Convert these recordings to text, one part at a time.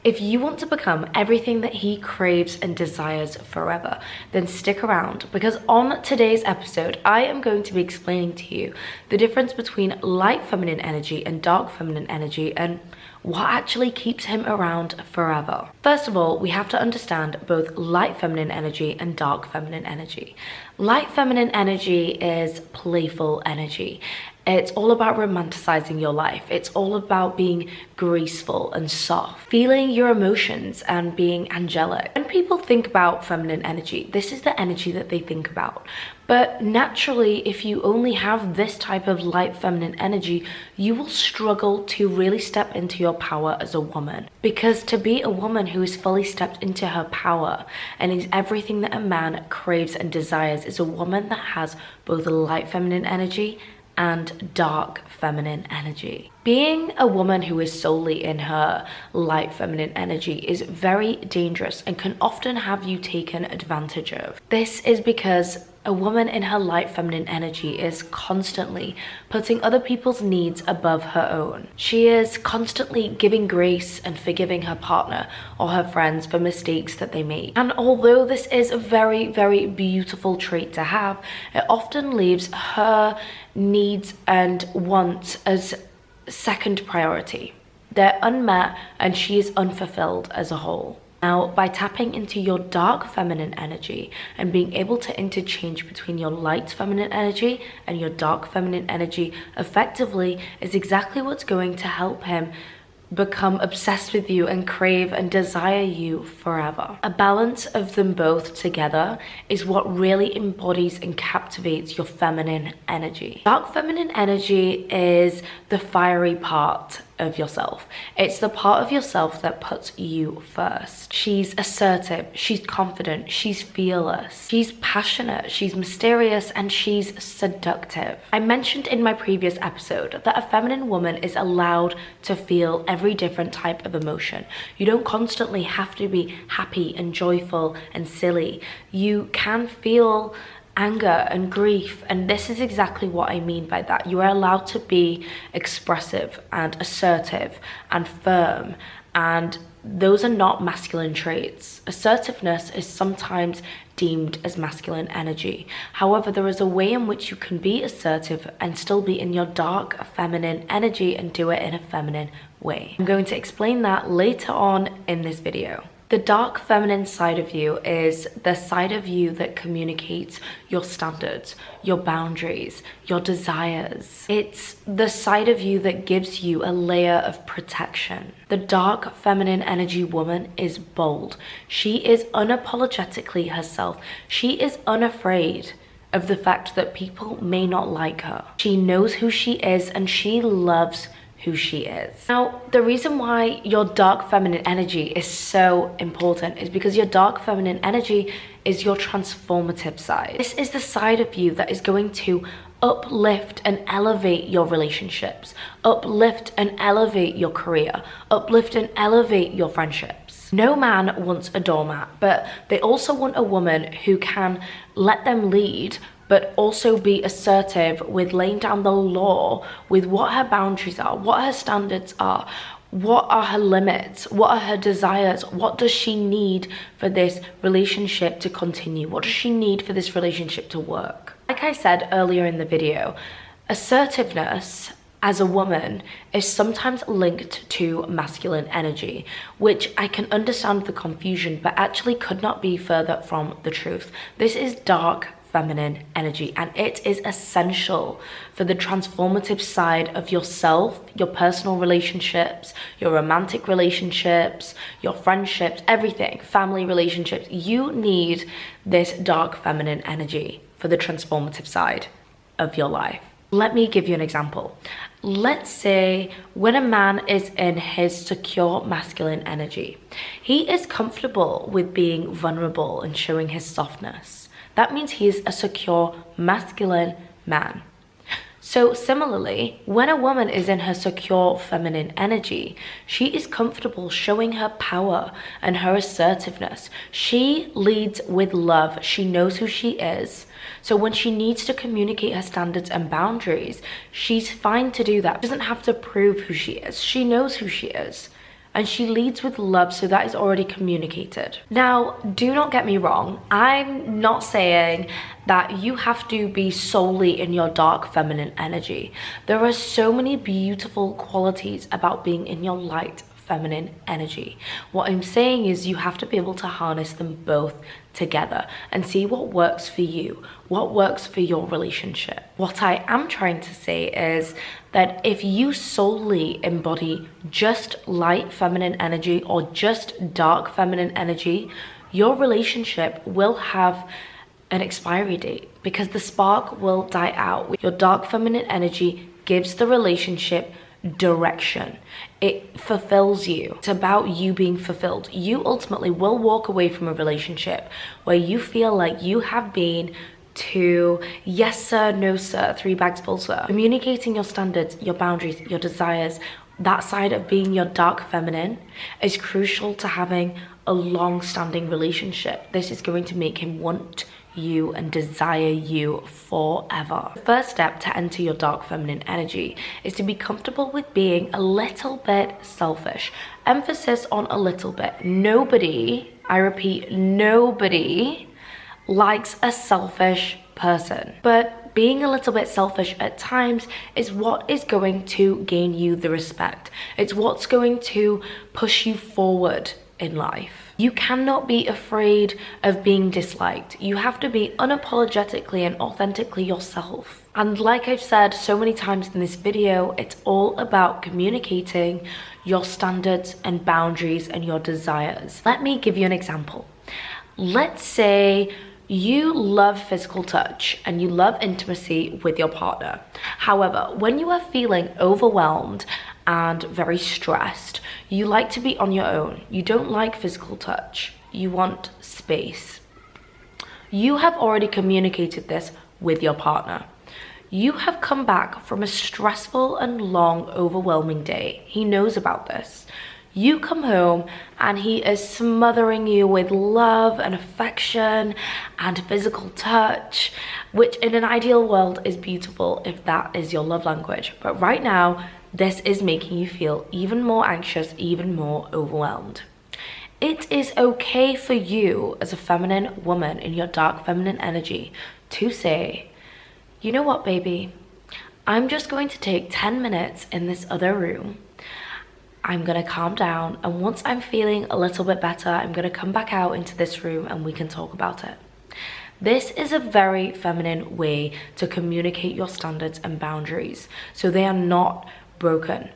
If you want to become everything that he craves and desires forever, then stick around, because on today's episode, I am going to be explaining to you the difference between light feminine energy and dark feminine energy and what actually keeps him around forever. First of all, we have to understand both light feminine energy and dark feminine energy. Light feminine energy is playful energy. It's all about romanticizing your life. It's all about being graceful and soft, feeling your emotions and being angelic. When people think about feminine energy, this is the energy that they think about. But naturally, if you only have this type of light feminine energy, you will struggle to really step into your power as a woman. Because to be a woman who is fully stepped into her power and is everything that a man craves and desires is a woman that has both light feminine energy and dark feminine energy. Being a woman who is solely in her light feminine energy is very dangerous and can often have you taken advantage of. This is because a woman in her light feminine energy is constantly putting other people's needs above her own. She is constantly giving grace and forgiving her partner or her friends for mistakes that they make. And although this is a very, very beautiful trait to have, it often leaves her needs and wants as second priority. They're unmet and she is unfulfilled as a whole. Now, by tapping into your dark feminine energy and being able to interchange between your light feminine energy and your dark feminine energy effectively is exactly what's going to help him become obsessed with you and crave and desire you forever. A balance of them both together is what really embodies and captivates your feminine energy. Dark feminine energy is the fiery part of yourself. It's the part of yourself that puts you first. She's assertive, she's confident, she's fearless, she's passionate, she's mysterious, and she's seductive. I mentioned in my previous episode that a feminine woman is allowed to feel every different type of emotion. You don't constantly have to be happy and joyful and silly. You can feel anger and grief, and this is exactly what I mean by that. You are allowed to be expressive and assertive and firm, and those are not masculine traits. Assertiveness is sometimes deemed as masculine energy. However, there is a way in which you can be assertive and still be in your dark feminine energy and do it in a feminine way. I'm going to explain that later on in this video. The dark feminine side of you is the side of you that communicates your standards, your boundaries, your desires. It's the side of you that gives you a layer of protection. The dark feminine energy woman is bold. She is unapologetically herself. She is unafraid of the fact that people may not like her. She knows who she is and she loves who she is. Now, the reason why your dark feminine energy is so important is because your dark feminine energy is your transformative side. This is the side of you that is going to uplift and elevate your relationships, uplift and elevate your career, uplift and elevate your friendships. No man wants a doormat, but they also want a woman who can let them lead, but also be assertive with laying down the law with what her boundaries are, what her standards are, what are her limits, what are her desires, what does she need for this relationship to continue, what does she need for this relationship to work. Like I said earlier in the video, assertiveness as a woman is sometimes linked to masculine energy, which I can understand the confusion, but actually could not be further from the truth. This is dark feminine energy, and it is essential for the transformative side of yourself, your personal relationships, your romantic relationships, your friendships, everything, family relationships. You need this dark feminine energy for the transformative side of your life. Let me give you an example. Let's say when a man is in his secure masculine energy, he is comfortable with being vulnerable and showing his softness. That means he is a secure masculine man. So similarly, when a woman is in her secure feminine energy, she is comfortable showing her power and her assertiveness. She leads with love. She knows who she is. So when she needs to communicate her standards and boundaries, she's fine to do that. She doesn't have to prove who she is. She knows who she is. and she leads with love, so that is already communicated. Now, do not get me wrong, I'm not saying that you have to be solely in your dark feminine energy. There are so many beautiful qualities about being in your light feminine energy. What I'm saying is you have to be able to harness them both together and see what works for you, what works for your relationship. What I am trying to say is that if you solely embody just light feminine energy or just dark feminine energy, your relationship will have an expiry date because the spark will die out. Your dark feminine energy gives the relationship direction. It fulfills you. It's about you being fulfilled. You ultimately will walk away from a relationship where you feel like you have been to yes sir, no sir, 3 bags full sir. Communicating your standards, your boundaries, your desires, that side of being your dark feminine is crucial to having a long-standing relationship. This is going to make him want you and desire you forever. The first step to enter your dark feminine energy is to be comfortable with being a little bit selfish. Emphasis on a little bit. Nobody, I repeat, nobody likes a selfish person, but being a little bit selfish at times is what is going to gain you the respect. It's what's going to push you forward in life. You cannot be afraid of being disliked. You have to be unapologetically and authentically yourself. And like I've said so many times in this video, it's all about communicating your standards and boundaries and your desires. Let me give you an example. Let's say you love physical touch and you love intimacy with your partner. However, when you are feeling overwhelmed and very stressed, you like to be on your own. You don't like physical touch. You want space. You have already communicated this with your partner. You have come back from a stressful and long, overwhelming day. He knows about this. You come home and he is smothering you with love and affection and physical touch, which in an ideal world is beautiful if that is your love language. But right now, this is making you feel even more anxious, even more overwhelmed. It is okay for you as a feminine woman in your dark feminine energy to say, you know what, baby? I'm just going to take 10 minutes in this other room. I'm gonna calm down, and once I'm feeling a little bit better, I'm gonna come back out into this room and we can talk about it. This is a very feminine way to communicate your standards and boundaries, so they are not broken.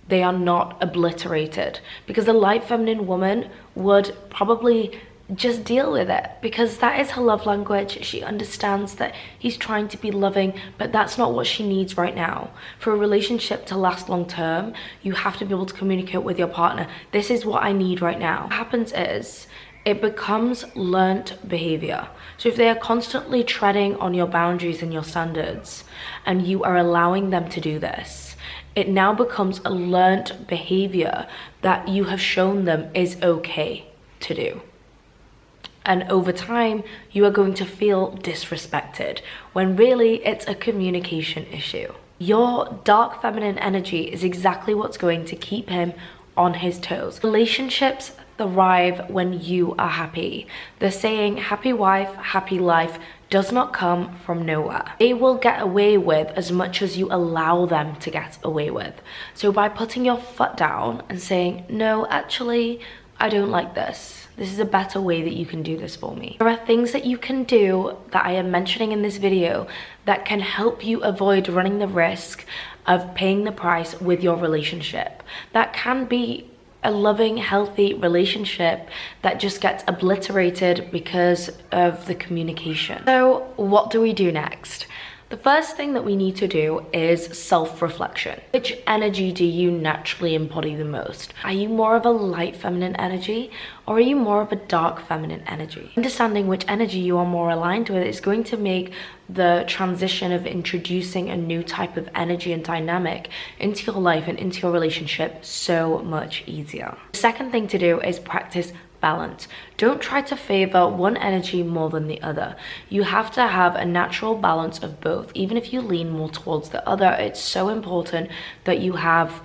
They are not obliterated, because the light feminine woman would probably just deal with it because that is her love language. She understands that he's trying to be loving, but that's not what she needs right now. For a relationship to last long term, you have to be able to communicate with your partner. This is what I need right now. What happens is it becomes learnt behavior. So if they are constantly treading on your boundaries and your standards and you are allowing them to do this, it now becomes a learnt behavior that you have shown them is okay to do. And over time, you are going to feel disrespected when really it's a communication issue. Your dark feminine energy is exactly what's going to keep him on his toes. Relationships thrive when you are happy. The saying, happy wife, happy life, does not come from nowhere. They will get away with as much as you allow them to get away with. So by putting your foot down and saying, no, actually, I don't like this. This is a better way that you can do this for me. There are things that you can do that I am mentioning in this video that can help you avoid running the risk of paying the price with your relationship. That can be a loving, healthy relationship that just gets obliterated because of the communication. So what do we do next? The first thing that we need to do is self-reflection. Which energy do you naturally embody the most? Are you more of a light feminine energy, or are you more of a dark feminine energy? Understanding which energy you are more aligned with is going to make the transition of introducing a new type of energy and dynamic into your life and into your relationship so much easier. The second thing to do is practice balance. Don't try to favor one energy more than the other. You have to have a natural balance of both. Even if you lean more towards the other, it's so important that you have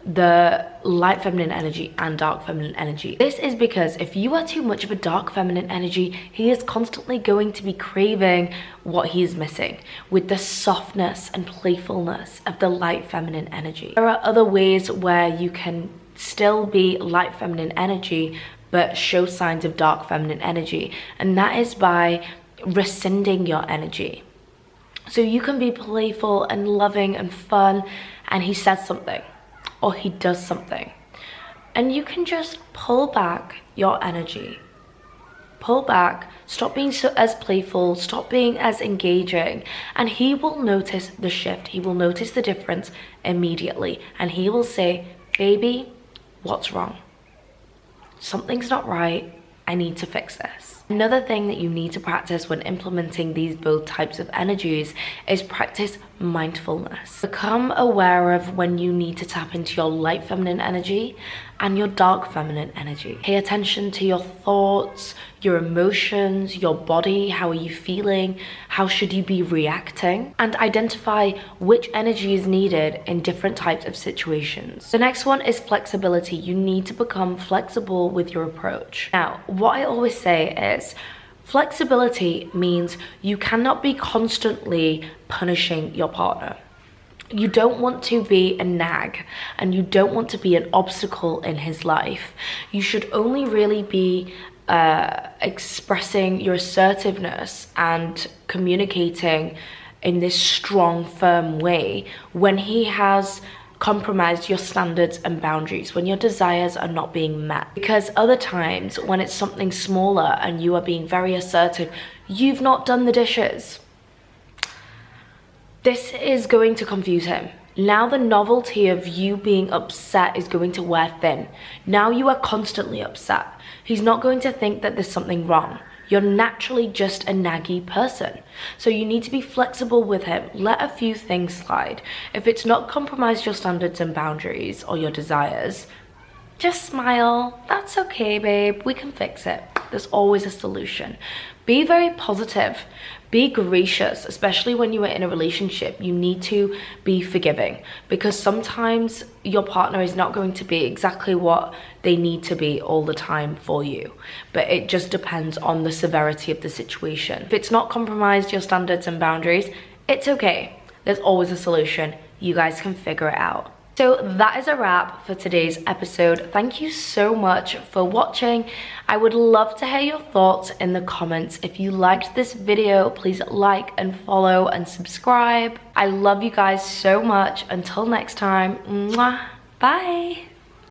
the light feminine energy and dark feminine energy. This is because if you are too much of a dark feminine energy, he is constantly going to be craving what he is missing with the softness and playfulness of the light feminine energy. There are other ways where you can still be light feminine energy but show signs of dark feminine energy, and that is by rescinding your energy. So you can be playful and loving and fun, and he says something or he does something, and you can just pull back your energy. Pull back, stop being as playful, stop being as engaging, and he will notice the shift. He will notice the difference immediately, and he will say, baby, what's wrong? Something's not right. I need to fix this. Another thing that you need to practice when implementing these both types of energies is practice mindfulness. Become aware of when you need to tap into your light feminine energy and your dark feminine energy. Pay attention to your thoughts, your emotions, your body. How are you feeling? How should you be reacting? And identify which energy is needed in different types of situations. The next one is flexibility. You need to become flexible with your approach. Now, what I always say is, flexibility means you cannot be constantly punishing your partner. You don't want to be a nag, and you don't want to be an obstacle in his life. You should only really be expressing your assertiveness and communicating in this strong, firm way when he has compromised your standards and boundaries, when your desires are not being met. Because other times when it's something smaller and you are being very assertive, you've not done the dishes. This is going to confuse him. Now the novelty of you being upset is going to wear thin. Now you are constantly upset. He's not going to think that there's something wrong. You're naturally just a naggy person. So you need to be flexible with him. Let a few things slide. If it's not compromised your standards and boundaries or your desires, just smile. That's okay, babe. We can fix it. There's always a solution. Be very positive. Be gracious, especially when you are in a relationship. You need to be forgiving, because sometimes your partner is not going to be exactly what they need to be all the time for you, but it just depends on the severity of the situation. If it's not compromised your standards and boundaries, it's okay. There's always a solution. You guys can figure it out. So that is a wrap for today's episode. Thank you so much for watching. I would love to hear your thoughts in the comments. If you liked this video, please like and follow and subscribe. I love you guys so much. Until next time, mwah, bye.